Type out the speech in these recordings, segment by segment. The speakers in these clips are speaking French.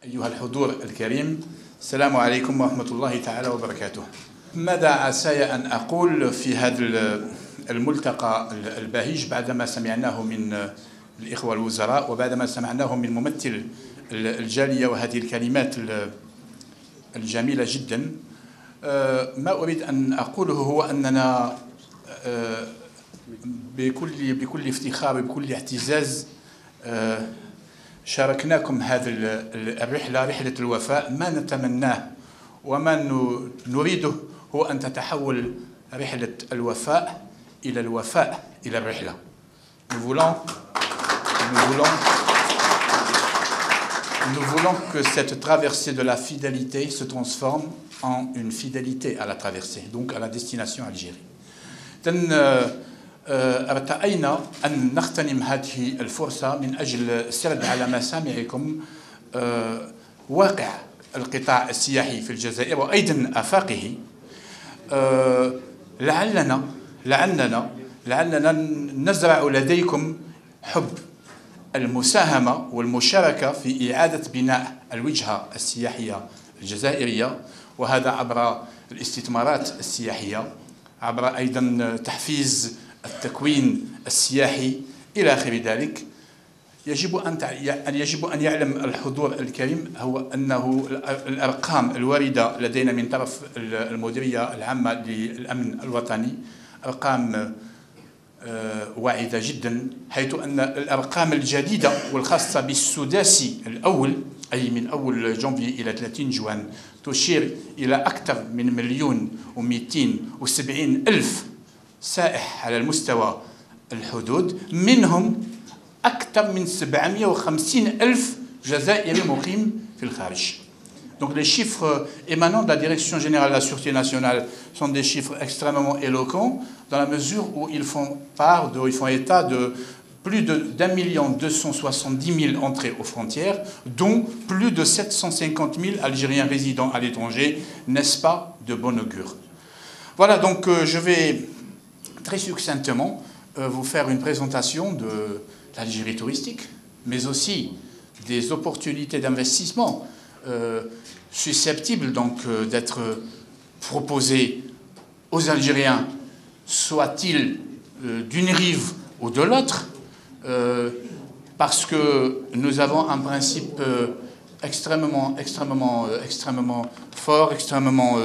أيها الحضور الكريم، السلام عليكم ورحمة الله تعالى وبركاته. ماذا عساي أن أقول في هذا الملتقى البهيج بعدما سمعناه من الإخوة الوزراء وبعدما سمعناه من ممثل الجالية وهذه الكلمات الجميلة جدا. ما أريد أن أقوله هو أننا بكل افتخار وبكل اعتزاز شاركناكم هذه الرحلة، رحلة الوفاء. ما نتمناه وما نريده هو أن تتحول رحلة الوفاء إلى الوفاء إلى الرحلة. Nous voulons que cette traversée de la fidélité se transforme en une fidélité à la traversée, donc à la destination Algérie. ارتأينا أن نغتنم هذه الفرصة من أجل السرد على مسامعكم واقع القطاع السياحي في الجزائر وأيضا آفاقه. لعلنا نزرع لديكم حب المساهمة والمشاركة في إعادة بناء الوجهة السياحية الجزائرية، وهذا عبر الاستثمارات السياحية، عبر أيضا تحفيز التكوين السياحي إلى آخر ذلك. يجب أن يعلم الحضور الكريم هو أنه الأرقام الواردة لدينا من طرف المديرية العامة للأمن الوطني أرقام واعدة جدا، حيث أن الأرقام الجديدة والخاصة بالسداسي الأول، أي من أول جانفي إلى 30 جوان، تشير إلى أكثر من 1,270,000 سائح على المستوى الحدود، منهم أكثر من 750,000 جزائري مقيم في الخارج. Donc les chiffres émanant de la Direction générale de la Sûreté nationale sont des chiffres extrêmement éloquents dans la mesure où ils font état de plus d'1,270,000 entrées aux frontières, dont plus de 750,000 Algériens résidant à l'étranger. N'est-ce pas de bon augure? Voilà, donc je vais très succinctement vous faire une présentation de l'Algérie touristique, mais aussi des opportunités d'investissement susceptibles donc d'être proposées aux Algériens, soit-il d'une rive ou de l'autre, parce que nous avons un principe extrêmement fort, extrêmement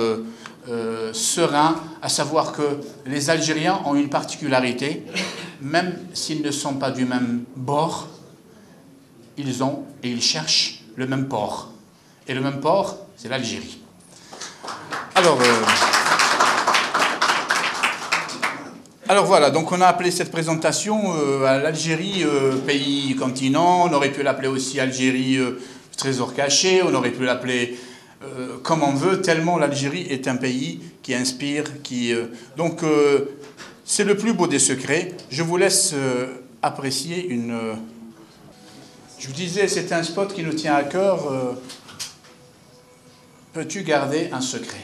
serein, à savoir que les Algériens ont une particularité, même s'ils ne sont pas du même bord, ils ont et ils cherchent le même port. Et le même port, c'est l'Algérie. Alors voilà, donc on a appelé cette présentation à l'Algérie pays continent. On aurait pu l'appeler aussi Algérie trésor caché, on aurait pu l'appeler comme on veut, tellement l'Algérie est un pays qui inspire, donc c'est le plus beau des secrets. Je vous laisse apprécier je vous disais, c'est un spot qui nous tient à cœur. Peux-tu garder un secret?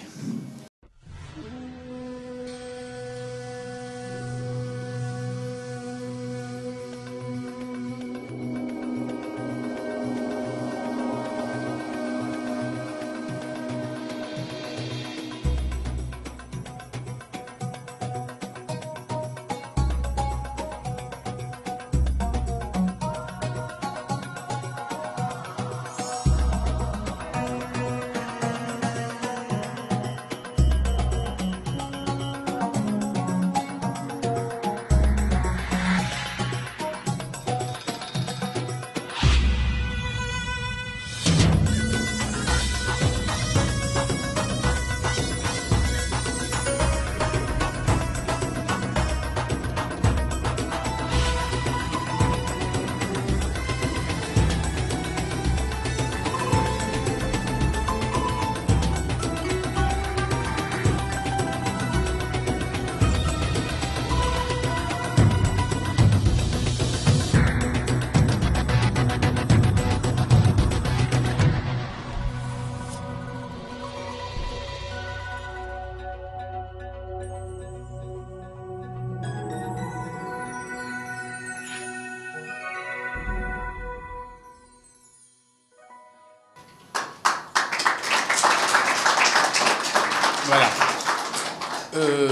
Voilà.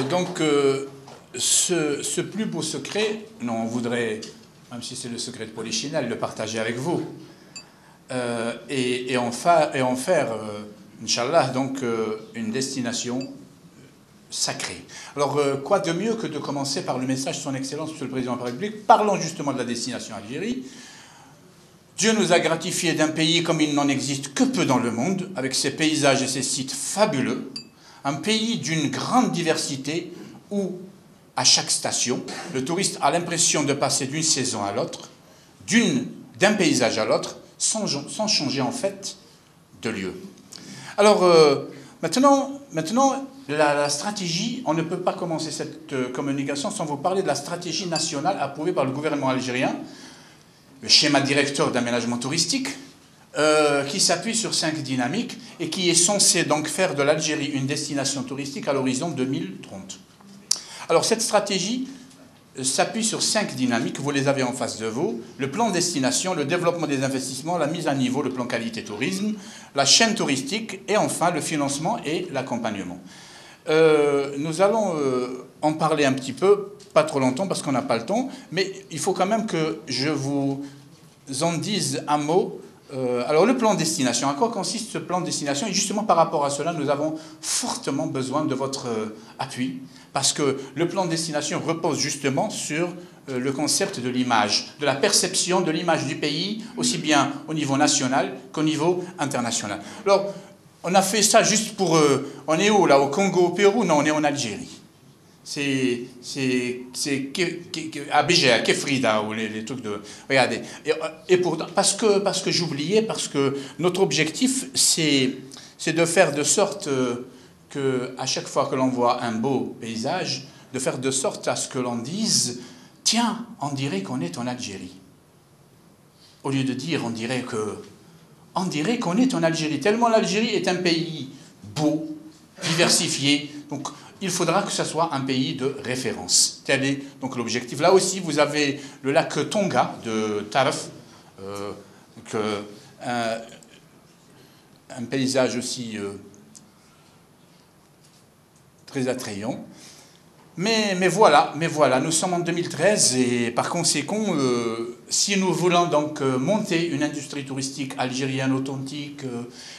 Donc, ce plus beau secret, non, on voudrait, même si c'est le secret de Polichinelle, le partager avec vous. Et en faire, Inch'Allah, donc, une destination sacrée. Alors, quoi de mieux que de commencer par le message de son Excellence, Monsieur le Président de la République, parlant justement de la destination Algérie. Dieu nous a gratifiés d'un pays comme il n'en existe que peu dans le monde, avec ses paysages et ses sites fabuleux, un pays d'une grande diversité où, à chaque station, le touriste a l'impression de passer d'une saison à l'autre, d'un paysage à l'autre, sans changer en fait de lieu. Alors, maintenant la stratégie, on ne peut pas commencer cette communication sans vous parler de la stratégie nationale approuvée par le gouvernement algérien, le schéma directeur d'aménagement touristique, qui s'appuie sur 5 dynamiques et qui est censé donc faire de l'Algérie une destination touristique à l'horizon 2030. Alors cette stratégie s'appuie sur 5 dynamiques, vous les avez en face de vous: le plan destination, le développement des investissements, la mise à niveau, le plan qualité tourisme, la chaîne touristique et enfin le financement et l'accompagnement. Nous allons en parler un petit peu, pas trop longtemps parce qu'on n'a pas le temps, mais il faut quand même que je vous en dise un mot. Alors le plan destination, à quoi consiste ce plan destination? Et justement par rapport à cela, nous avons fortement besoin de votre appui, parce que le plan destination repose justement sur le concept de l'image, de la perception de l'image du pays, aussi bien au niveau national qu'au niveau international. Alors, on a fait ça juste pour... on est où là? Au Congo, au Pérou? Non, on est en Algérie. C'est à Béja, à Kefrida, ou les trucs de... Regardez. Parce que j'oubliais, parce que notre objectif, c'est de faire de sorte qu'à chaque fois que l'on voit un beau paysage, de faire de sorte à ce que l'on dise « Tiens, on dirait qu'on est en Algérie ». Au lieu de dire « on dirait qu'on est en Algérie ». Tellement l'Algérie est un pays beau, diversifié, donc il faudra que ce soit un pays de référence. Tel est donc l'objectif. Là aussi, vous avez le lac Tonga de Tarf, un paysage aussi très attrayant. Mais voilà, nous sommes en 2013 et par conséquent, si nous voulons donc monter une industrie touristique algérienne authentique,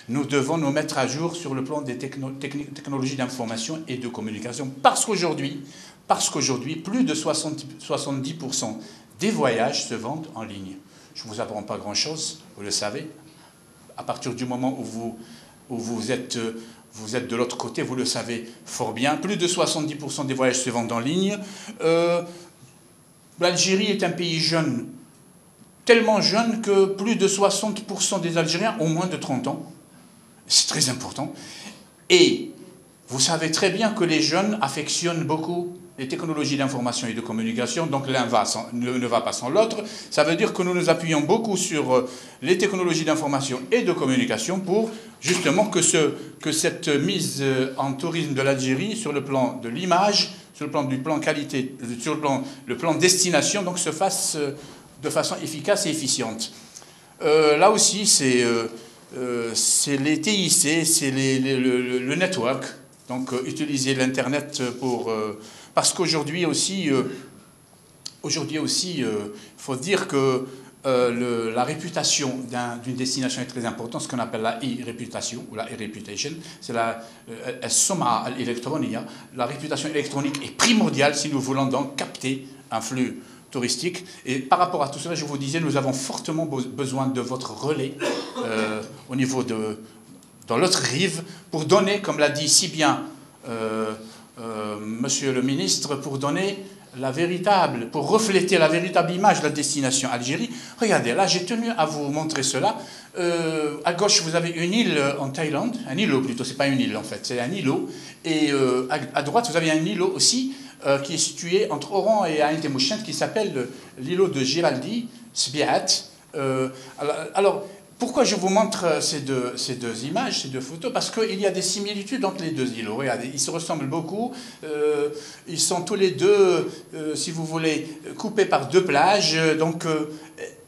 nous devons nous mettre à jour sur le plan des technologies d'information et de communication. Parce qu'aujourd'hui, plus de 70% des voyages se vendent en ligne. Je ne vous apprends pas grand-chose, vous le savez. À partir du moment où vous êtes de l'autre côté, vous le savez fort bien. Plus de 70% des voyages se vendent en ligne. L'Algérie est un pays jeune, tellement jeune que plus de 60% des Algériens ont moins de 30 ans. C'est très important. Et vous savez très bien que les jeunes affectionnent beaucoup les technologies d'information et de communication, donc l'un ne va pas sans l'autre. Ça veut dire que nous nous appuyons beaucoup sur les technologies d'information et de communication pour justement que cette mise en tourisme de l'Algérie sur le plan de l'image, sur le plan du plan qualité, sur le plan destination, donc se fasse de façon efficace et efficiente. Là aussi, c'est les TIC, c'est le network, donc utiliser l'Internet pour... parce qu'aujourd'hui aussi, il faut dire que la réputation d'une destination est très importante, ce qu'on appelle la e-réputation ou la e-reputation. C'est la réputation électronique est primordiale si nous voulons donc capter un flux touristique. Et par rapport à tout cela, je vous disais, nous avons fortement besoin de votre relais au niveau dans l'autre rive pour donner, comme l'a dit si bien Monsieur le ministre, pour refléter la véritable image de la destination Algérie. Regardez, là, j'ai tenu à vous montrer cela. À gauche, vous avez une île en Thaïlande, un îlot plutôt, c'est pas une île en fait, c'est un îlot. Et à droite, vous avez un îlot aussi qui est situé entre Oran et Ain Temouchent, qui s'appelle l'îlot de Giraldi, Sbiat. Alors, pourquoi je vous montre ces deux images, ces deux photos? Parce qu'il y a des similitudes entre les deux îlots. Regardez, ils se ressemblent beaucoup. Ils sont tous les deux, si vous voulez, coupés par deux plages. Donc,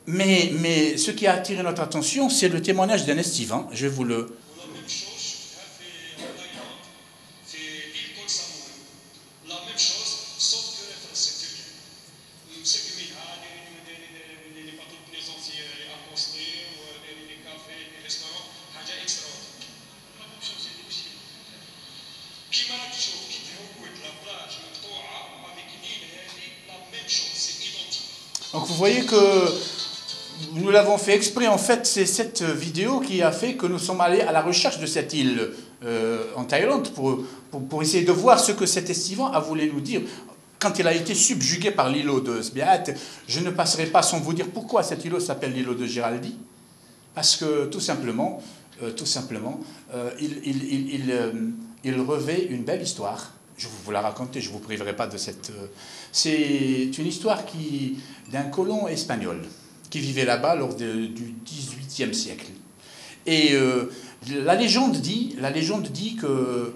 mais ce qui a attiré notre attention, c'est le témoignage d'un estivant. Je vais vous le... C'est Donc vous voyez que nous l'avons fait exprès, en fait, c'est cette vidéo qui a fait que nous sommes allés à la recherche de cette île en Thaïlande pour essayer de voir ce que cet estivant a voulu nous dire. Quand il a été subjugué par l'îlot de Sbiat, je ne passerai pas sans vous dire pourquoi cet îlot s'appelle l'îlot de Giraldi. Parce que tout simplement, il revêt une belle histoire. Je vais vous la raconter, je ne vous priverai pas de cette... C'est une histoire d'un colon espagnol qui vivait là-bas lors du XVIIIe siècle. Et la légende dit que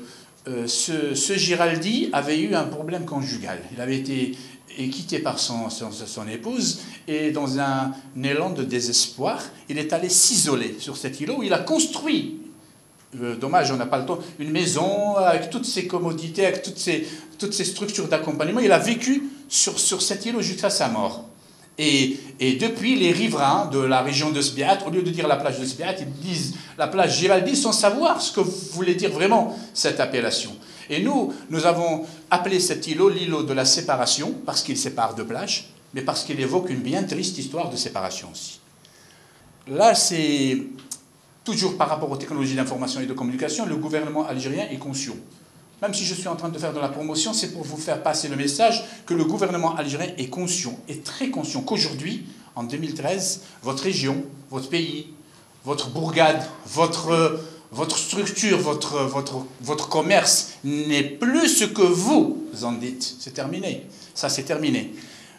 ce Giraldi avait eu un problème conjugal. Il avait été quitté par son épouse, et dans un élan de désespoir, il est allé s'isoler sur cet îlot où il a construit, dommage, on n'a pas le temps, une maison avec toutes ses commodités, avec toutes ses structures d'accompagnement. Il a vécu sur cet îlot jusqu'à sa mort. Et depuis, les riverains de la région de Sbiat, au lieu de dire la plage de Sbiat, ils disent la plage Giraldi sans savoir ce que voulait dire vraiment cette appellation. Et nous avons appelé cet îlot l'îlot de la séparation, parce qu'il sépare deux plages, mais parce qu'il évoque une bien triste histoire de séparation aussi. Là, c'est toujours par rapport aux technologies d'information et de communication, le gouvernement algérien est conscient. Même si je suis en train de faire de la promotion, c'est pour vous faire passer le message que le gouvernement algérien est conscient, est très conscient qu'aujourd'hui, en 2013, votre région, votre pays, votre bourgade, votre structure, votre commerce n'est plus ce que vous en dites. C'est terminé. Ça, c'est terminé.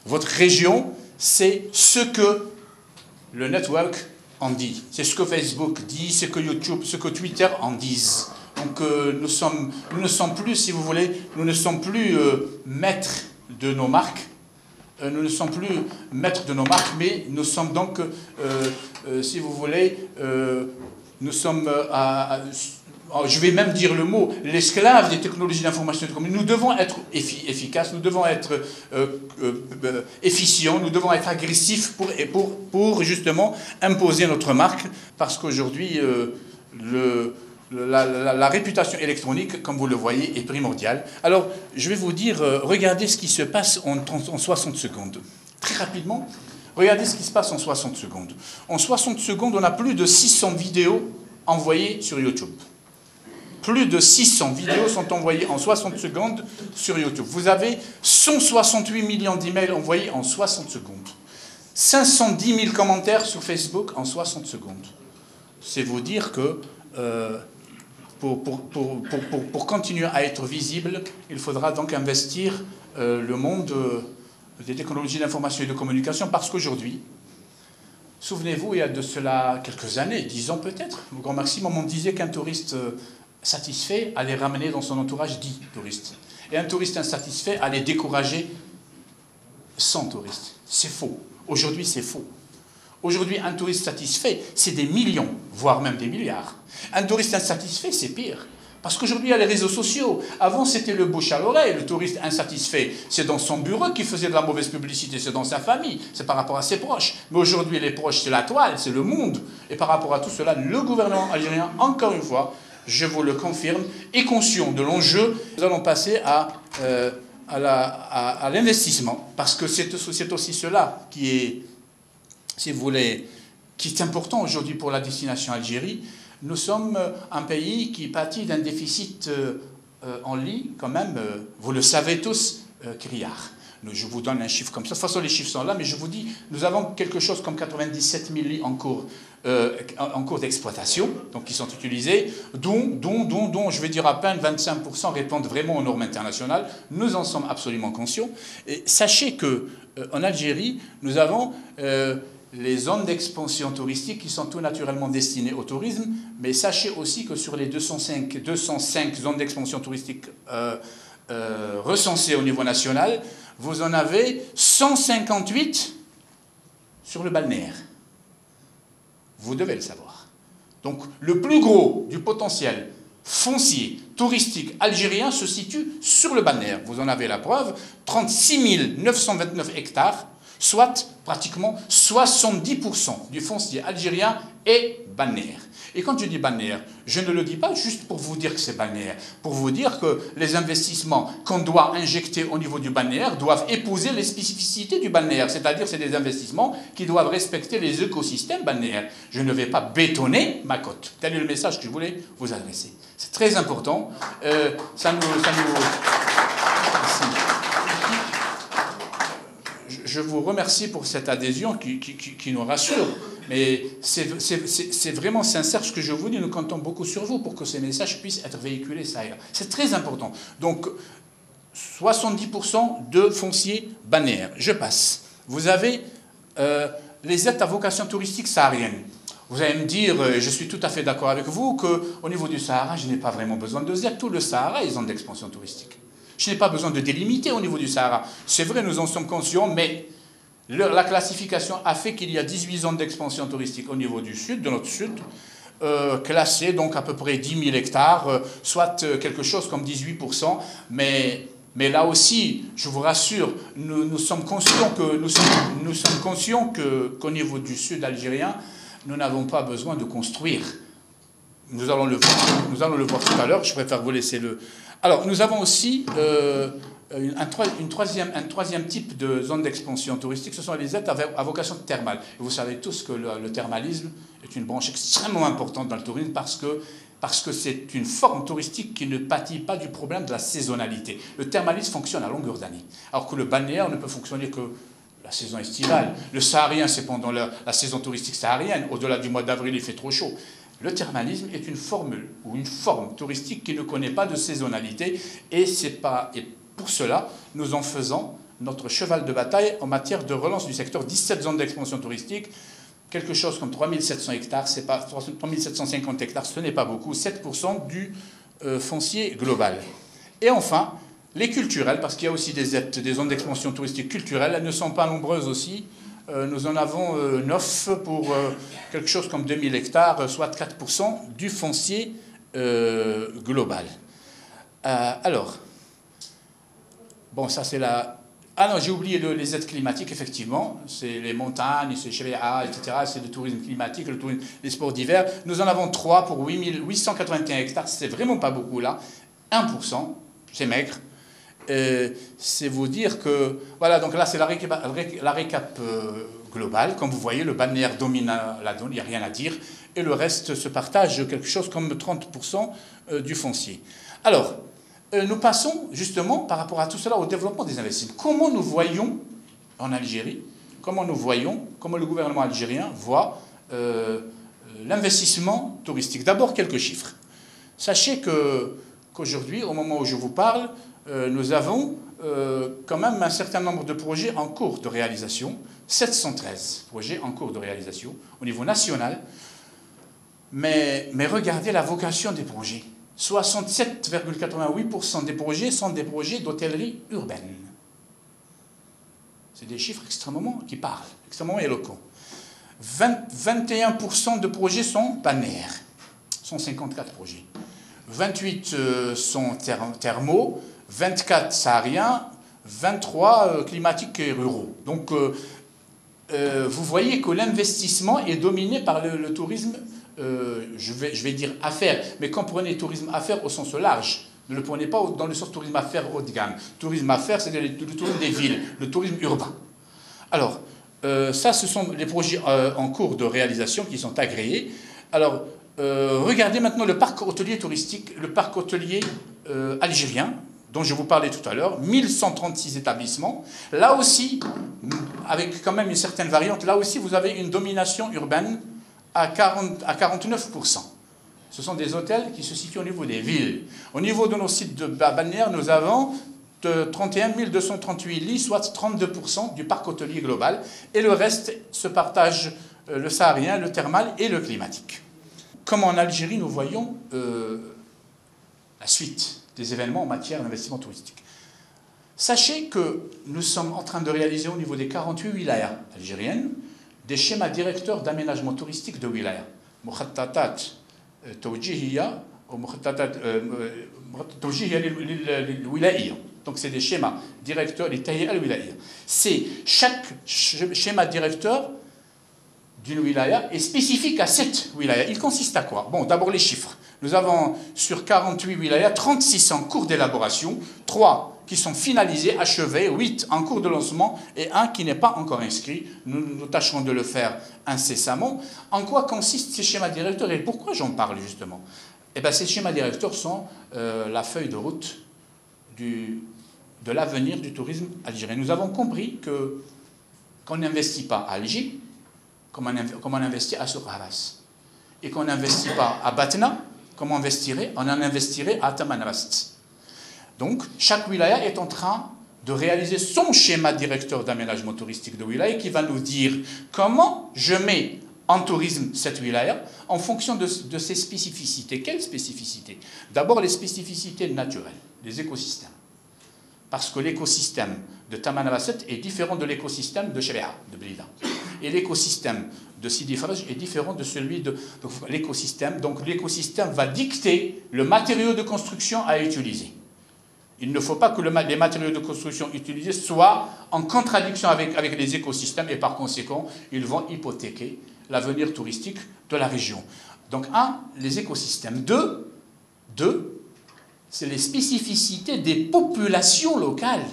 Votre région, c'est ce que le network en dit. C'est ce que Facebook dit, ce que YouTube, ce que Twitter en disent. Donc nous ne sommes plus, si vous voulez, nous ne sommes plus maîtres de nos marques. Nous ne sommes plus maîtres de nos marques, mais nous sommes donc, si vous voulez, nous sommes, je vais même dire le mot, l'esclave des technologies d'information et de communication. Nous devons être efficaces, nous devons être efficients, nous devons être agressifs pour justement imposer notre marque, parce qu'aujourd'hui, la réputation électronique, comme vous le voyez, est primordiale. Alors, je vais vous dire, regardez ce qui se passe en 60 secondes. Très rapidement, regardez ce qui se passe en 60 secondes. En 60 secondes, on a plus de 600 vidéos envoyées sur YouTube. Plus de 600 vidéos sont envoyées en 60 secondes sur YouTube. Vous avez 168 millions d'emails envoyés en 60 secondes. 510 000 commentaires sur Facebook en 60 secondes. C'est vous dire que... Pour continuer à être visible, il faudra donc investir le monde des technologies d'information et de communication, parce qu'aujourd'hui, souvenez-vous, il y a de cela quelques années, 10 ans peut-être, au grand maximum, on disait qu'un touriste satisfait allait ramener dans son entourage 10 touristes. Et un touriste insatisfait allait décourager 100 touristes. C'est faux. Aujourd'hui, c'est faux. Aujourd'hui, un touriste satisfait, c'est des millions, voire même des milliards. Un touriste insatisfait, c'est pire. Parce qu'aujourd'hui, il y a les réseaux sociaux. Avant, c'était le bouche à l'oreille. Le touriste insatisfait, c'est dans son bureau qu'il faisait de la mauvaise publicité. C'est dans sa famille, c'est par rapport à ses proches. Mais aujourd'hui, les proches, c'est la toile, c'est le monde. Et par rapport à tout cela, le gouvernement algérien, encore une fois, je vous le confirme, est conscient de l'enjeu. Nous allons passer à l'investissement. Parce que c'est aussi cela qui est... si vous voulez, qui est important aujourd'hui pour la destination Algérie. Nous sommes un pays qui pâtit d'un déficit en lits, quand même, vous le savez tous, criard. Je vous donne un chiffre comme ça. De toute façon, les chiffres sont là, mais je vous dis, nous avons quelque chose comme 97 000 lits en cours d'exploitation, donc qui sont utilisés, dont, je vais dire à peine 25% répondent vraiment aux normes internationales. Nous en sommes absolument conscients. Et sachez qu'en Algérie, nous avons... les zones d'expansion touristique qui sont tout naturellement destinées au tourisme, mais sachez aussi que sur les 205 zones d'expansion touristique recensées au niveau national, vous en avez 158 sur le balnéaire. Vous devez le savoir. Donc le plus gros du potentiel foncier touristique algérien se situe sur le balnéaire. Vous en avez la preuve, 36 929 hectares Soit pratiquement 70% du foncier algérien est balnéaire. Et quand je dis balnéaire, je ne le dis pas juste pour vous dire que c'est balnéaire, pour vous dire que les investissements qu'on doit injecter au niveau du balnéaire doivent épouser les spécificités du balnéaire, c'est-à-dire c'est des investissements qui doivent respecter les écosystèmes balnéaires. Je ne vais pas bétonner ma côte. Tel est le message que je voulais vous adresser. C'est très important. Je vous remercie pour cette adhésion qui nous rassure, mais c'est vraiment sincère ce que je vous dis. Nous comptons beaucoup sur vous pour que ces messages puissent être véhiculés ça et là. C'est très important. Donc, 70% de foncier balnéaire. Je passe. Vous avez les aides à vocation touristique saharienne. Vous allez me dire, je suis tout à fait d'accord avec vous, qu'au niveau du Sahara, je n'ai pas vraiment besoin de ZEC. Tout le Sahara est zone d'expansion touristique. Je n'ai pas besoin de délimiter au niveau du Sahara. C'est vrai, nous en sommes conscients, mais la classification a fait qu'il y a 18 zones d'expansion touristique au niveau du sud, de notre sud, classées donc à peu près 10 000 hectares, soit quelque chose comme 18%. Mais là aussi, je vous rassure, nous sommes conscients qu'au niveau du sud algérien, nous n'avons pas besoin de construire. Nous allons le voir tout à l'heure, je préfère vous laisser le... Alors, nous avons aussi un troisième type de zone d'expansion touristique, ce sont les aides à vocation thermale. Et vous savez tous que le thermalisme est une branche extrêmement importante dans le tourisme parce que c'est une forme touristique qui ne pâtit pas du problème de la saisonnalité. Le thermalisme fonctionne à longueur d'année, alors que le balnéaire ne peut fonctionner que la saison estivale. Le saharien, c'est pendant la saison touristique saharienne. Au-delà du mois d'avril, il fait trop chaud. Le thermalisme est une formule ou une forme touristique qui ne connaît pas de saisonnalité et pour cela, nous en faisons notre cheval de bataille en matière de relance du secteur. 17 zones d'expansion touristique, quelque chose comme 3700 hectares, c'est pas 3750 hectares, ce n'est pas beaucoup, 7% du foncier global. Et enfin, les culturels, parce qu'il y a aussi des zones d'expansion touristique culturelles, elles ne sont pas nombreuses aussi. Nous en avons 9 pour quelque chose comme 2000 hectares, soit 4% du foncier global. Alors, bon, ça c'est la... Ah non, j'ai oublié les aides climatiques, effectivement. C'est les montagnes, c'est Cheria, etc. C'est le tourisme climatique, les sports d'hiver. Nous en avons 3 pour 881 hectares. C'est vraiment pas beaucoup là. 1%, c'est maigre. C'est vous dire que... Voilà, donc là, c'est la récap globale. Comme vous voyez, le balnéaire domine la donne, il n'y a rien à dire. Et le reste se partage quelque chose comme 30% du foncier. Alors, nous passons justement, par rapport à tout cela, au développement des investissements. Comment nous voyons en Algérie, comment le gouvernement algérien voit l'investissement touristique. D'abord, quelques chiffres. Sachez qu'aujourd'hui, au moment où je vous parle, nous avons quand même un certain nombre de projets en cours de réalisation, 713 projets en cours de réalisation au niveau national. Mais regardez la vocation des projets. 67,88% des projets sont des projets d'hôtellerie urbaine. C'est des chiffres qui parlent, extrêmement éloquents. 21% de projets sont balnéaires, 154 projets. 28 sont thermaux, 24 sahariens, 23 climatiques et ruraux. Donc, vous voyez que l'investissement est dominé par le tourisme, je vais dire affaires, mais comprenez tourisme affaires au sens large. Ne le prenez pas dans le sens tourisme affaires haut de gamme. Tourisme affaires, c'est le tourisme des villes, le tourisme urbain. Alors, ça, ce sont les projets en cours de réalisation qui sont agréés. Alors, regardez maintenant le parc hôtelier touristique, le parc hôtelier algérien, dont je vous parlais tout à l'heure, 1136 établissements. Là aussi, avec quand même une certaine variante, là aussi vous avez une domination urbaine à 49%. Ce sont des hôtels qui se situent au niveau des villes. Au niveau de nos sites de balnéaires, nous avons 31 238 lits, soit 32% du parc hôtelier global. Et le reste se partage le saharien, le thermal et le climatique. Comme en Algérie, nous voyons la suite des événements en matière d'investissement touristique. Sachez que nous sommes en train de réaliser au niveau des 48 wilayas algériennes des schémas directeurs d'aménagement touristique de wilayas. مخططات توجيهية أو مخططات توجيهية للولاية. Donc c'est des schémas directeurs, les tahiyya al-wilaya. C'est chaque schéma directeur d'une wilaya est spécifique à cette wilaya. Il consiste à quoi? Bon, d'abord les chiffres. Nous avons sur 48 wilayas, 36 en cours d'élaboration, 3 qui sont finalisés, achevés, 8 en cours de lancement et 1 qui n'est pas encore inscrit. Nous tâcherons de le faire incessamment. En quoi consistent ces schémas directeurs et pourquoi j'en parle justement? Eh bien, ces schémas directeurs sont la feuille de route de l'avenir du tourisme algérien. Nous avons compris qu'on n'investit pas à Alger, comme on investit à Soukharas, et qu'on n'investit pas à Batna, comme on en investirait à Tamanrast. Donc, chaque wilaya est en train de réaliser son schéma directeur d'aménagement touristique de wilaya qui va nous dire comment je mets en tourisme cette wilaya en fonction de ses spécificités. Quelles spécificités? D'abord, les spécificités naturelles, les écosystèmes. Parce que l'écosystème de Tamanrasset est différent de l'écosystème de Chebea, de Blida. Et l'écosystème de Sidi Faraj est différent de celui de l'écosystème. Donc l'écosystème va dicter le matériau de construction à utiliser. Il ne faut pas que les matériaux de construction utilisés soient en contradiction avec les écosystèmes et par conséquent, ils vont hypothéquer l'avenir touristique de la région. Donc, 1, les écosystèmes. 2, c'est les spécificités des populations locales.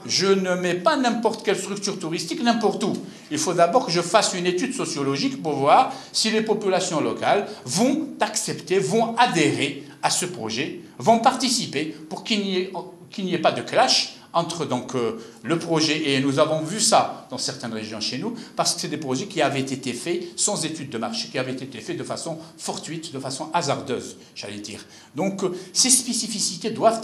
Je ne mets pas n'importe quelle structure touristique n'importe où. Il faut d'abord que je fasse une étude sociologique pour voir si les populations locales vont accepter, vont adhérer à ce projet, vont participer pour qu'il n'y ait pas de clash entre donc, le projet, et nous avons vu ça dans certaines régions chez nous, parce que c'est des projets qui avaient été faits sans étude de marché, qui avaient été faits de façon fortuite, de façon hasardeuse, j'allais dire. Donc ces spécificités doivent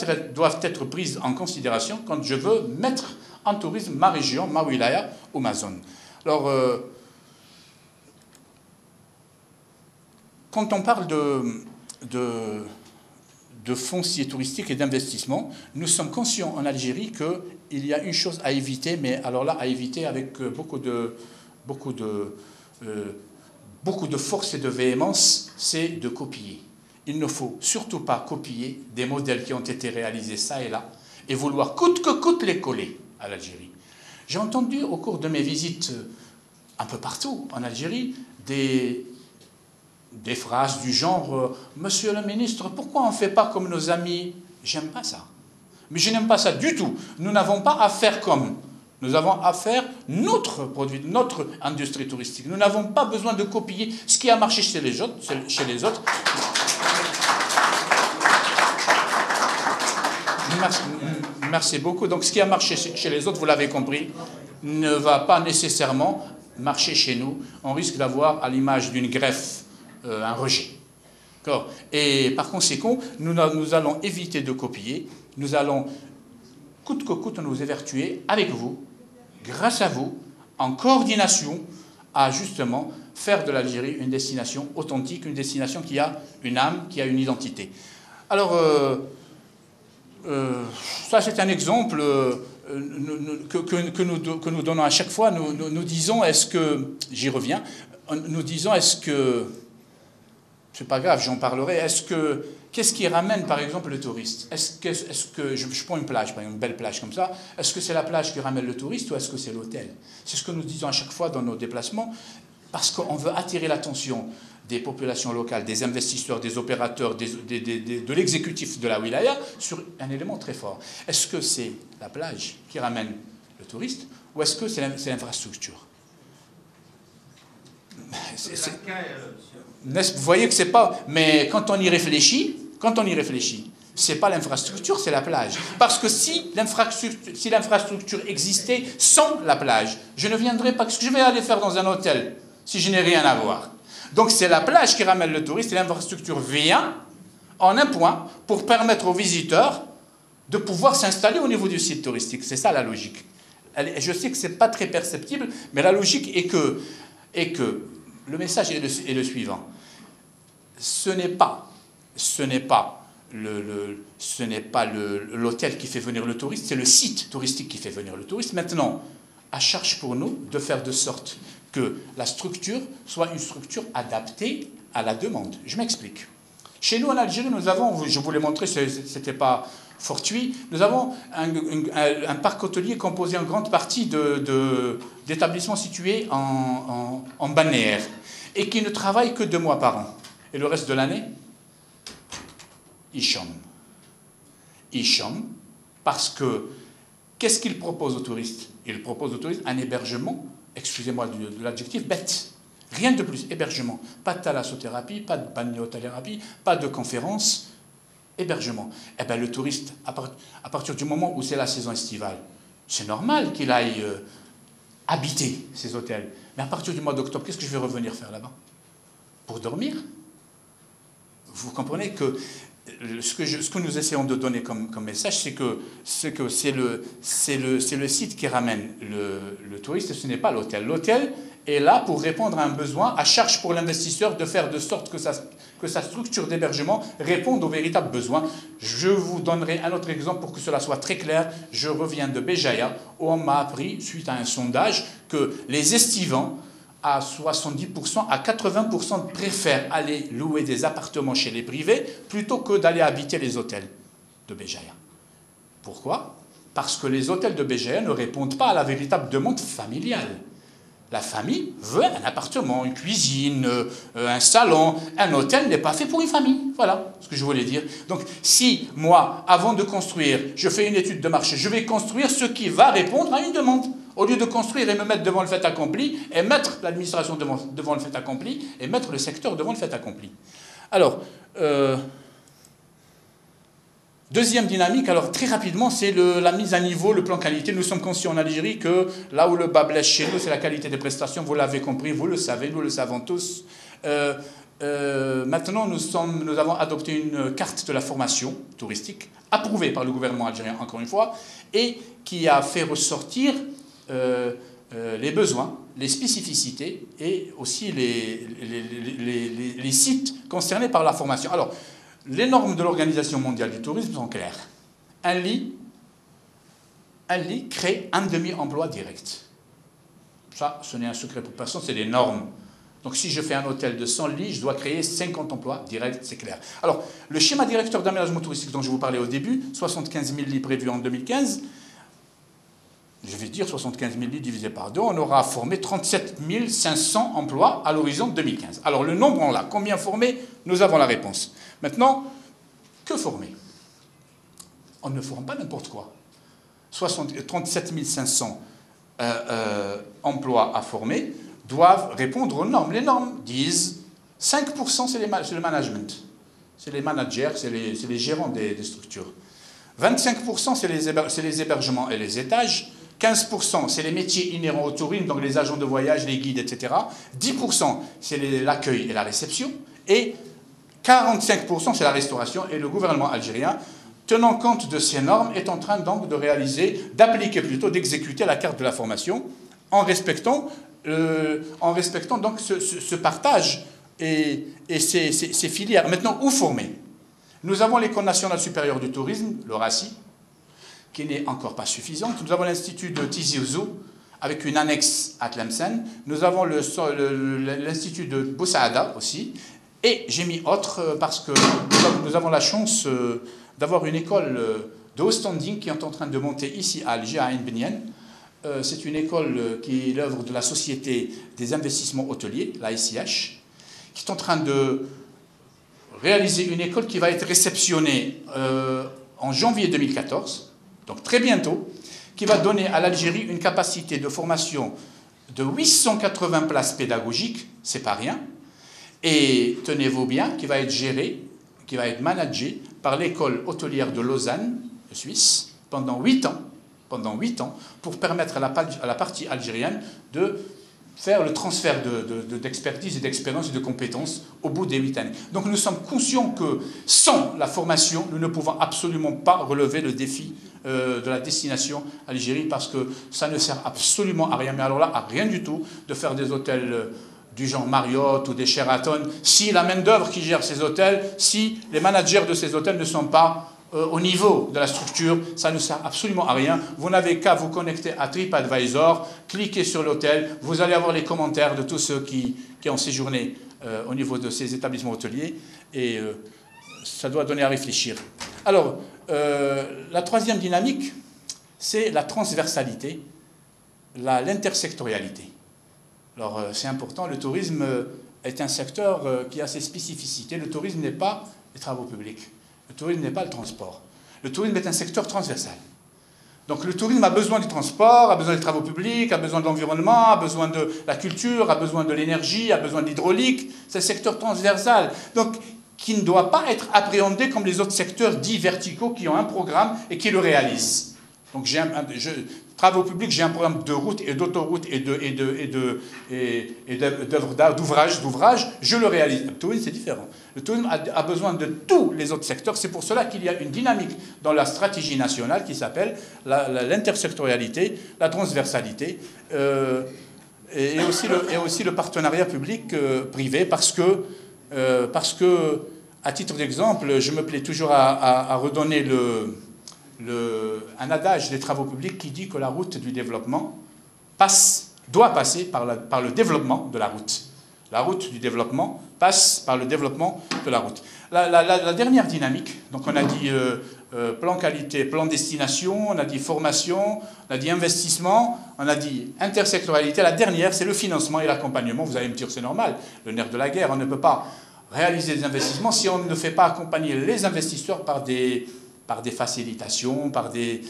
être prises en considération quand je veux mettre en tourisme ma région, ma wilaya ou ma zone. Alors, quand on parle de foncier touristique et d'investissement, nous sommes conscients en Algérie qu'il y a une chose à éviter, mais alors là, à éviter avec beaucoup de force et de véhémence, c'est de copier. Il ne faut surtout pas copier des modèles qui ont été réalisés ça et là, et vouloir coûte que coûte les coller à l'Algérie. J'ai entendu au cours de mes visites un peu partout en Algérie des phrases du genre « Monsieur le ministre, pourquoi on ne fait pas comme nos amis ?» J'aime pas ça. Mais je n'aime pas ça du tout. Nous n'avons pas à faire comme. Nous avons à faire notre produit, notre industrie touristique. Nous n'avons pas besoin de copier ce qui a marché chez les autres. Merci beaucoup. Donc ce qui a marché chez les autres, vous l'avez compris, ne va pas nécessairement marcher chez nous. On risque d'avoir, à l'image d'une greffe, un rejet. Et par conséquent, nous allons éviter de copier, nous allons coûte que coûte nous évertuer avec vous, grâce à vous, en coordination, à justement faire de l'Algérie une destination authentique, une destination qui a une âme, qui a une identité. Alors, ça c'est un exemple que nous donnons à chaque fois. Nous disons, est-ce que, j'y reviens, nous disons, est-ce que, c'est pas grave, j'en parlerai. Qu'est-ce qui ramène, par exemple, le touriste? Est-ce que je prends une plage, par exemple, une belle plage comme ça, est-ce que c'est la plage qui ramène le touriste ou est-ce que c'est l'hôtel? C'est ce que nous disons à chaque fois dans nos déplacements, parce qu'on veut attirer l'attention des populations locales, des investisseurs, des opérateurs, de l'exécutif de la wilaya sur un élément très fort. Est-ce que c'est la plage qui ramène le touriste ou est-ce que c'est l'infrastructure? Vous voyez que c'est pas... Mais quand on y réfléchit, c'est pas l'infrastructure, c'est la plage. Parce que si l'infrastructure existait sans la plage, je ne viendrais pas... Qu'est-ce que je vais aller faire dans un hôtel si je n'ai rien à voir? Donc c'est la plage qui ramène le touriste et l'infrastructure vient en un point pour permettre aux visiteurs de pouvoir s'installer au niveau du site touristique. C'est ça la logique. Je sais que ce n'est pas très perceptible, mais la logique est que le message est le suivant. Ce n'est pas l'hôtel qui fait venir le touriste, c'est le site touristique qui fait venir le touriste. Maintenant, à charge pour nous de faire de sorte que la structure soit une structure adaptée à la demande. Je m'explique. Chez nous, en Algérie, nous avons, je vous l'ai montré, c'était pas fortuit. Nous avons un parc hôtelier composé en grande partie d'établissements situés en balnéaire et qui ne travaillent que 2 mois par an. Et le reste de l'année, ils chôment. Ils chôment parce que, qu'est-ce qu'ils proposent aux touristes? Ils proposent aux touristes un hébergement, excusez-moi de l'adjectif, bête. Rien de plus, hébergement. Pas de thalassothérapie, pas de balnéothérapie, pas de conférence, hébergement. Eh bien, le touriste, à partir du moment où c'est la saison estivale, c'est normal qu'il aille habiter ces hôtels. Mais à partir du mois d'octobre, qu'est-ce que je vais revenir faire là-bas? Pour dormir? Vous comprenez que ce que nous essayons de donner comme message, c'est que c'est le site qui ramène le touriste, et ce n'est pas l'hôtel. L'hôtel est là pour répondre à un besoin, à charge pour l'investisseur de faire de sorte que sa structure d'hébergement réponde aux véritables besoins. Je vous donnerai un autre exemple pour que cela soit très clair. Je reviens de Béjaïa, où on m'a appris, suite à un sondage, que les estivants, à 70%, à 80% préfèrent aller louer des appartements chez les privés plutôt que d'aller habiter les hôtels de Béjaïa. Pourquoi? Parce que les hôtels de Béjaïa ne répondent pas à la véritable demande familiale. La famille veut un appartement, une cuisine, un salon. Un hôtel n'est pas fait pour une famille. Voilà ce que je voulais dire. Donc, si moi, avant de construire, je fais une étude de marché, je vais construire ce qui va répondre à une demande. Au lieu de construire et me mettre devant le fait accompli, et mettre l'administration devant le fait accompli, et mettre le secteur devant le fait accompli. Alors, deuxième dynamique, alors très rapidement, c'est la mise à niveau, le plan qualité. Nous sommes conscients en Algérie que là où le bas blesse chez nous, c'est la qualité des prestations. Vous l'avez compris, vous le savez, nous le savons tous. Maintenant, nous avons adopté une carte de la formation touristique, approuvée par le gouvernement algérien, encore une fois, et qui a fait ressortir les besoins, les spécificités et aussi les sites concernés par la formation. Alors, les normes de l'Organisation mondiale du tourisme sont claires. Un lit crée un demi-emploi direct. Ça, ce n'est un secret pour personne, c'est des normes. Donc si je fais un hôtel de 100 lits, je dois créer 50 emplois directs, c'est clair. Alors, le schéma directeur d'aménagement touristique dont je vous parlais au début, 75 000 lits prévus en 2015, je vais dire 75 000 lits divisé par 2, on aura formé 37 500 emplois à l'horizon 2015. Alors le nombre, on l'a. Combien formés? Nous avons la réponse. Maintenant, que former? On ne forme pas n'importe quoi. 37 500 emplois à former doivent répondre aux normes. Les normes disent 5% c'est le management, c'est les managers, c'est les gérants des structures. 25% c'est les hébergements et les étages. 15% c'est les métiers inhérents au tourisme, donc les agents de voyage, les guides, etc. 10% c'est l'accueil et la réception. Et 45% c'est la restauration. Et le gouvernement algérien, tenant compte de ces normes, est en train donc de réaliser, d'appliquer plutôt, d'exécuter la carte de la formation en respectant donc ce partage et ces filières. Maintenant, où former? Nous avons l'École nationale supérieure du tourisme, le RACI, qui n'est encore pas suffisante. Nous avons l'Institut de Tizi Ouzou, avec une annexe à Tlemcen. Nous avons l'Institut de Boussaada aussi. Et j'ai mis autre parce que nous avons la chance d'avoir une école de haut standing qui est en train de monter ici à Alger, à Ain Benyan. C'est une école qui est l'œuvre de la Société des investissements hôteliers, la SIH, qui est en train de réaliser une école qui va être réceptionnée en janvier 2014, donc très bientôt, qui va donner à l'Algérie une capacité de formation de 880 places pédagogiques, c'est pas rien, et tenez-vous bien, qui va être gérée, qui va être managée par l'école hôtelière de Lausanne, de Suisse, pendant 8 ans, pour permettre à la partie algérienne de faire le transfert d'expertise et d'expérience et de compétences au bout des 8 années. Donc nous sommes conscients que sans la formation, nous ne pouvons absolument pas relever le défi de la destination Algérie, parce que ça ne sert absolument à rien, mais alors là, à rien du tout, de faire des hôtels du genre Marriott ou des Sheraton, si la main-d'œuvre qui gère ces hôtels, si les managers de ces hôtels ne sont pas au niveau de la structure, ça ne sert absolument à rien. Vous n'avez qu'à vous connecter à TripAdvisor, cliquez sur l'hôtel, vous allez avoir les commentaires de tous ceux qui ont séjourné au niveau de ces établissements hôteliers, et ça doit donner à réfléchir. Alors, La troisième dynamique, c'est la transversalité, l'intersectorialité. Alors c'est important, le tourisme est un secteur qui a ses spécificités. Le tourisme n'est pas les travaux publics, le tourisme n'est pas le transport. Le tourisme est un secteur transversal. Donc le tourisme a besoin du transport, a besoin des travaux publics, a besoin de l'environnement, a besoin de la culture, a besoin de l'énergie, a besoin de l'hydraulique. C'est un secteur transversal, donc qui ne doit pas être appréhendé comme les autres secteurs dits verticaux qui ont un programme et qui le réalisent. Donc travaux publics, j'ai un programme de routes et d'autoroutes et d'ouvrages, je le réalise. Le tourisme, c'est différent. Le tourisme a besoin de tous les autres secteurs. C'est pour cela qu'il y a une dynamique dans la stratégie nationale qui s'appelle l'intersectorialité, la transversalité et aussi le partenariat public-privé parce que, à titre d'exemple, je me plais toujours à redonner un adage des travaux publics qui dit que la route du développement doit passer par le développement de la route. La route du développement passe par le développement de la route. La dernière dynamique, donc on a dit plan qualité, plan destination, on a dit formation, on a dit investissement, on a dit intersectorialité. La dernière, c'est le financement et l'accompagnement. Vous allez me dire, c'est normal, le nerf de la guerre, on ne peut pas réaliser des investissements si on ne fait pas accompagner les investisseurs par des facilitations, par des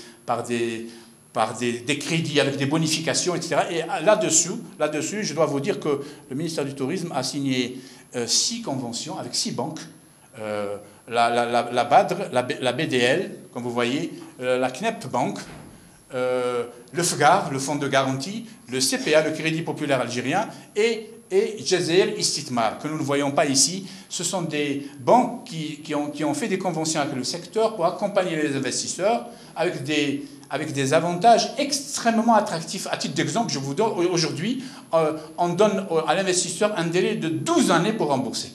crédits avec des bonifications, etc. Et là-dessus, je dois vous dire que le ministère du Tourisme a signé 6 conventions avec 6 banques. La BADR, la BDL, comme vous voyez, la CNEP Bank, le FGAR, le Fonds de garantie, le CPA, le Crédit Populaire Algérien, et Jazair Istithmar, que nous ne voyons pas ici. Ce sont des banques qui ont fait des conventions avec le secteur pour accompagner les investisseurs avec des avantages extrêmement attractifs. À titre d'exemple, je vous donne aujourd'hui, on donne à l'investisseur un délai de 12 années pour rembourser.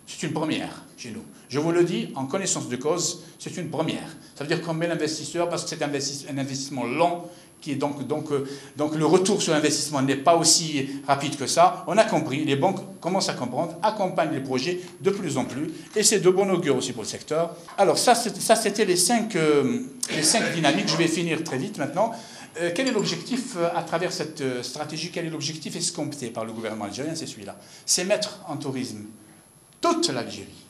C'est une première chez nous. Je vous le dis en connaissance de cause, c'est une première. Ça veut dire qu'on met l'investisseur, parce que c'est un investissement long, qui est donc le retour sur l'investissement n'est pas aussi rapide que ça. On a compris, les banques commencent à comprendre, accompagnent les projets de plus en plus, et c'est de bon augure aussi pour le secteur. Alors ça c'était les 5 dynamiques. Je vais finir très vite maintenant. Quel est l'objectif à travers cette stratégie? Quel est l'objectif escompté par le gouvernement algérien? C'est celui-là. C'est mettre en tourisme toute l'Algérie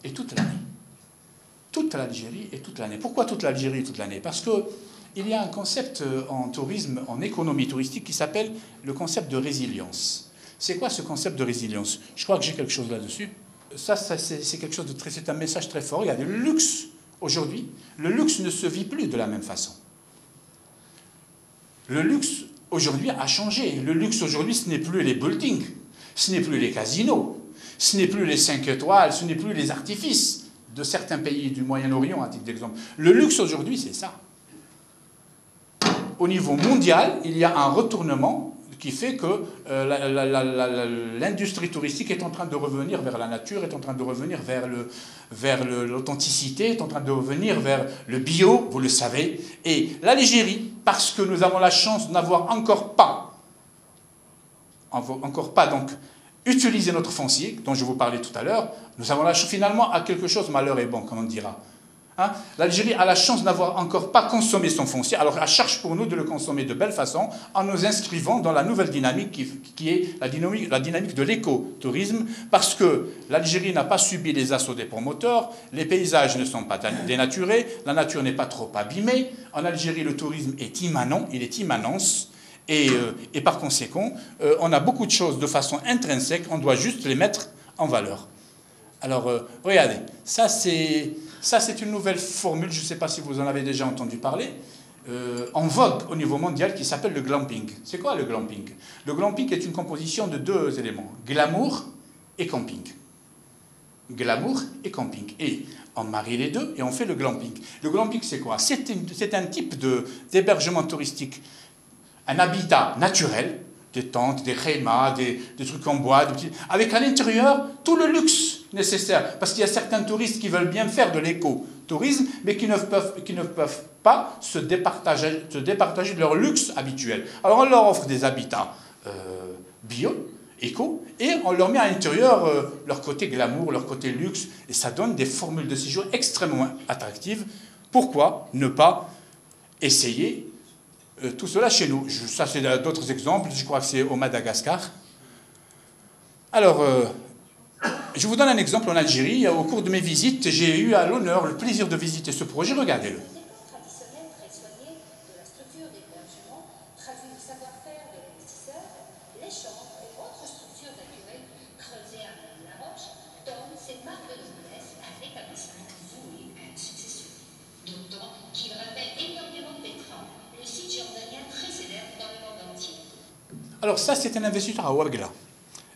et toute l'année. Toute l'Algérie et toute l'année. Pourquoi toute l'Algérie et toute l'année? Parce qu'il y a un concept en tourisme, en économie touristique, qui s'appelle le concept de résilience. C'est quoi ce concept de résilience? Je crois que j'ai quelque chose là-dessus. Ça c'est quelque chose de très... C'est un message très fort. Il y a du luxe aujourd'hui. Le luxe ne se vit plus de la même façon. Le luxe aujourd'hui a changé. Le luxe aujourd'hui, ce n'est plus les buildings, ce n'est plus les casinos, ce n'est plus les 5 étoiles, ce n'est plus les artifices de certains pays du Moyen-Orient, à titre d'exemple. Le luxe aujourd'hui, c'est ça. Au niveau mondial, il y a un retournement qui fait que l'industrie touristique est en train de revenir vers la nature, est en train de revenir vers l'authenticité, est en train de revenir vers le bio, vous le savez. Et l'Algérie, parce que nous avons la chance d'avoir encore pas donc utilisé notre foncier, dont je vous parlais tout à l'heure, nous avons la chance finalement à quelque chose, malheur est bon, comme on dira. Hein? L'Algérie a la chance d'avoir encore pas consommé son foncier, alors elle cherche pour nous de le consommer de belle façon en nous inscrivant dans la nouvelle dynamique qui est la dynamique de l'écotourisme, parce que l'Algérie n'a pas subi les assauts des promoteurs, les paysages ne sont pas dénaturés, la nature n'est pas trop abîmée. En Algérie, le tourisme est immanent, il est immanence, et par conséquent, on a beaucoup de choses de façon intrinsèque, on doit juste les mettre en valeur. Alors, regardez, ça c'est une nouvelle formule, je ne sais pas si vous en avez déjà entendu parler, en vogue au niveau mondial, qui s'appelle le glamping. C'est quoi le glamping? Le glamping est une composition de 2 éléments, glamour et camping. Glamour et camping. Et on marie les deux et on fait le glamping. Le glamping, c'est quoi? C'est un type d'hébergement touristique, un habitat naturel, des tentes, des khémas, des trucs en bois, avec à l'intérieur tout le luxe nécessaire. Parce qu'il y a certains touristes qui veulent bien faire de l'éco-tourisme, mais qui ne peuvent pas se départager de leur luxe habituel. Alors on leur offre des habitats bio, éco, et on leur met à l'intérieur leur côté glamour, leur côté luxe, et ça donne des formules de séjour extrêmement attractives. Pourquoi ne pas essayer tout cela chez nous? Ça, c'est d'autres exemples, je crois que c'est au Madagascar. Alors, je vous donne un exemple en Algérie. Au cours de mes visites, j'ai eu à l'honneur, le plaisir de visiter ce projet. Regardez-le. Alors ça, c'est un investisseur à Ouargla.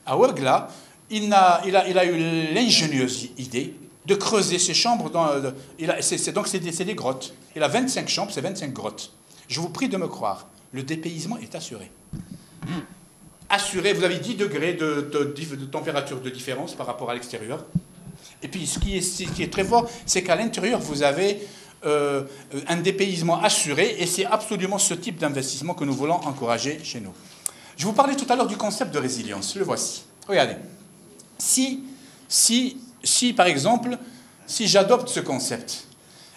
À Ouargla, il a eu l'ingénieuse idée de creuser ces chambres. Donc c'est des grottes. Il a 25 chambres, c'est 25 grottes. Je vous prie de me croire, le dépaysement est assuré. Assuré, vous avez 10 degrés de température de différence par rapport à l'extérieur. Et puis ce qui est très fort, c'est qu'à l'intérieur, vous avez un dépaysement assuré, et c'est absolument ce type d'investissement que nous voulons encourager chez nous. Je vous parlais tout à l'heure du concept de résilience. Le voici. Regardez. Si par exemple, si j'adopte ce concept,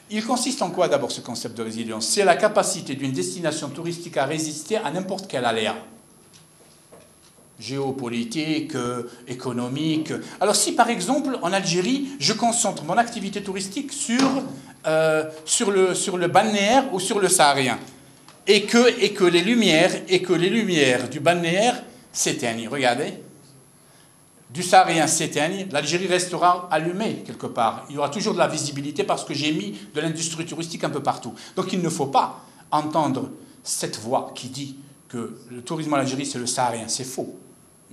il consiste en quoi d'abord ce concept de résilience? C'est la capacité d'une destination touristique à résister à n'importe quel aléa. Géopolitique, économique. Alors si par exemple, en Algérie, je concentre mon activité touristique sur le balnéaire ou sur le saharien, et que les lumières du balnéaire s'éteignent. Regardez, du saharien s'éteignent, l'Algérie restera allumée quelque part. Il y aura toujours de la visibilité parce que j'ai mis de l'industrie touristique un peu partout. Donc il ne faut pas entendre cette voix qui dit que le tourisme en Algérie c'est le saharien. C'est faux.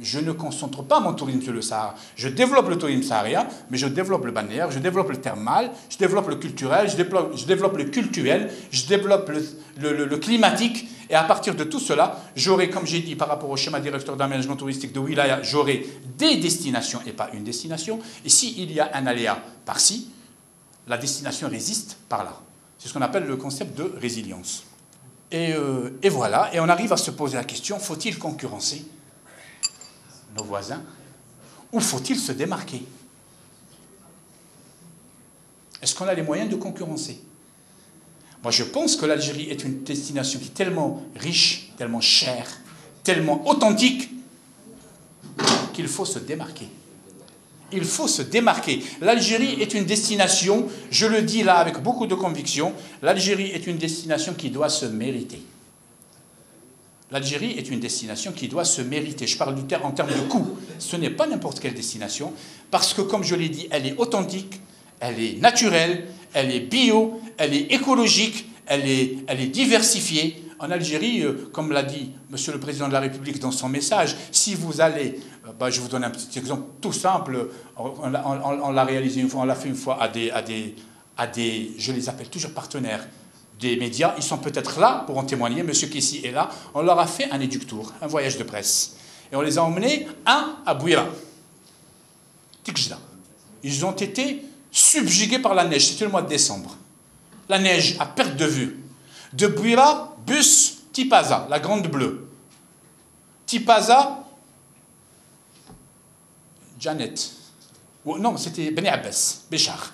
Je ne concentre pas mon tourisme sur le Sahara. Je développe le tourisme saharien, mais je développe le balnéaire, je développe le thermal, je développe le culturel, je développe le cultuel, je développe le climatique. Et à partir de tout cela, j'aurai, comme j'ai dit par rapport au schéma directeur d'aménagement touristique de Wilaya, j'aurai des destinations et pas une destination. Et s'il y a un aléa par-ci, la destination résiste par-là. C'est ce qu'on appelle le concept de résilience. Et voilà, et on arrive à se poser la question, faut-il concurrencer nos voisins, ou faut-il se démarquer? Est-ce qu'on a les moyens de concurrencer? Moi, je pense que l'Algérie est une destination qui est tellement riche, tellement chère, tellement authentique, qu'il faut se démarquer. Il faut se démarquer. L'Algérie est une destination, je le dis là avec beaucoup de conviction, l'Algérie est une destination qui doit se mériter. L'Algérie est une destination qui doit se mériter. Je parle en termes de coût. Ce n'est pas n'importe quelle destination, parce que, comme je l'ai dit, elle est authentique, elle est naturelle, elle est bio, elle est écologique, elle est diversifiée. En Algérie, comme l'a dit Monsieur le Président de la République dans son message, si vous allez, je vous donne un petit exemple tout simple, on l'a réalisé une fois, on l'a fait une fois à des, je les appelle toujours partenaires, des médias, ils sont peut-être là pour en témoigner, M. Kessi est là, on leur a fait un éductour, un voyage de presse. Et on les a emmenés, à Bouira, Tikjda. Ils ont été subjugués par la neige, c'était le mois de décembre. La neige à perte de vue. De Bouira, bus Tipaza, la Grande Bleue. Tipaza, Janet. Non, c'était Beni Abbas, Béchar.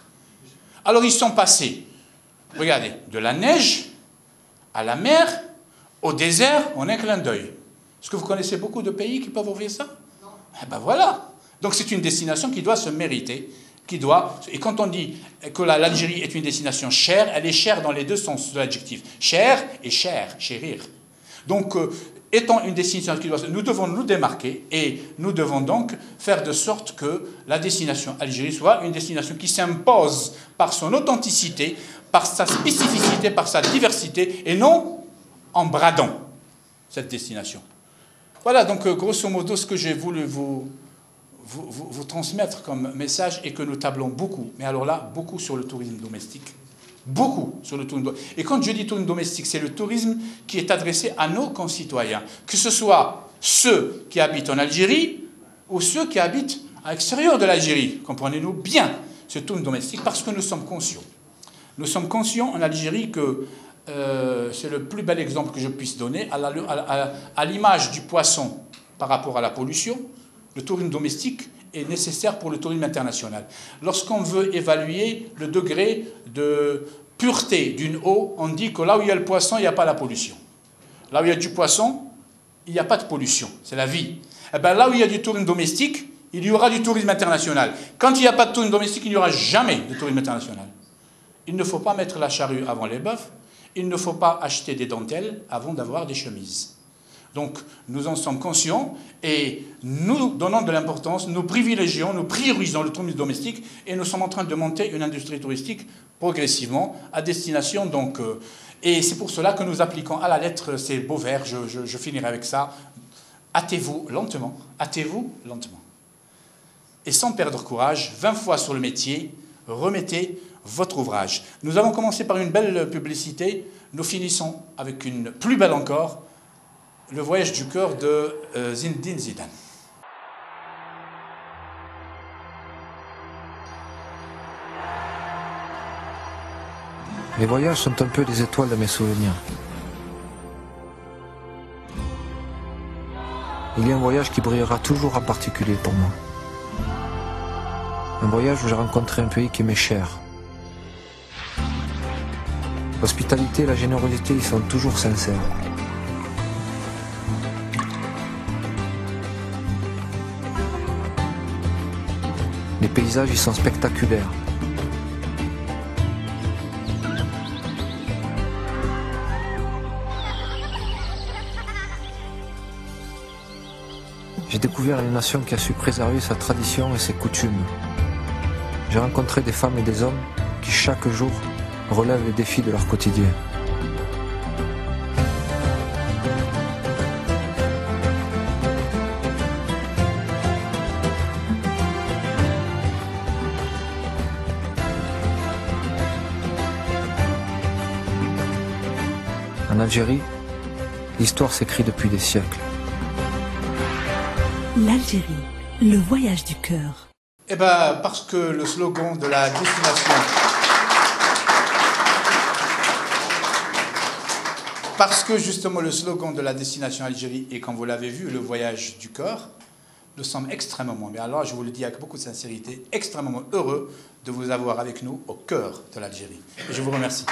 Alors ils sont passés, regardez, de la neige à la mer, au désert, en un clin d'œil. Est-ce que vous connaissez beaucoup de pays qui peuvent offrir ça? Non. Eh ben voilà. Donc c'est une destination qui doit se mériter, et quand on dit que l'Algérie est une destination chère, elle est chère dans les deux sens de l'adjectif. Chère et cher, chérir. Donc, étant une destination qui doit, nous devons nous démarquer, et nous devons donc faire de sorte que la destination Algérie soit une destination qui s'impose par son authenticité, par sa spécificité, par sa diversité, et non en bradant cette destination. Voilà donc grosso modo ce que j'ai voulu vous transmettre comme message, et que nous tablons beaucoup, mais alors là, beaucoup sur le tourisme domestique. Beaucoup sur le tourisme domestique. Et quand je dis tourisme domestique, c'est le tourisme qui est adressé à nos concitoyens, que ce soit ceux qui habitent en Algérie ou ceux qui habitent à l'extérieur de l'Algérie. Comprenez-nous bien ce tourisme domestique, parce que nous sommes conscients. Nous sommes conscients en Algérie que c'est le plus bel exemple que je puisse donner, à l'image du poisson par rapport à la pollution. Le tourisme domestique est nécessaire pour le tourisme international. Lorsqu'on veut évaluer le degré de pureté d'une eau, on dit que là où il y a le poisson, il n'y a pas la pollution. Là où il y a du poisson, il n'y a pas de pollution. C'est la vie. Et bien là où il y a du tourisme domestique, il y aura du tourisme international. Quand il n'y a pas de tourisme domestique, il n'y aura jamais de tourisme international. Il ne faut pas mettre la charrue avant les bœufs. Il ne faut pas acheter des dentelles avant d'avoir des chemises. Donc, nous en sommes conscients et nous donnons de l'importance, nous privilégions, nous priorisons le tourisme domestique et nous sommes en train de monter une industrie touristique progressivement à destination. Donc, et c'est pour cela que nous appliquons à la lettre ces beaux vers. Je finirai avec ça. Hâtez-vous lentement, hâtez-vous lentement. Et sans perdre courage, 20 fois sur le métier, remettez votre ouvrage. Nous avons commencé par une belle publicité, nous finissons avec une plus belle encore, Le voyage du cœur de Zinedine Zidane. Les voyages sont un peu des étoiles de mes souvenirs. Il y a un voyage qui brillera toujours en particulier pour moi. Un voyage où j'ai rencontré un pays qui m'est cher. L'hospitalité et la générosité y sont toujours sincères. Les paysages y sont spectaculaires. J'ai découvert une nation qui a su préserver sa tradition et ses coutumes. J'ai rencontré des femmes et des hommes qui chaque jour relèvent les défis de leur quotidien. En Algérie, l'histoire s'écrit depuis des siècles. L'Algérie, le voyage du cœur. Eh bien, parce que le slogan de la destination... Parce que justement le slogan de la destination Algérie est, comme vous l'avez vu, le voyage du cœur, nous sommes extrêmement, mais alors je vous le dis avec beaucoup de sincérité, extrêmement heureux de vous avoir avec nous au cœur de l'Algérie. Et je vous remercie.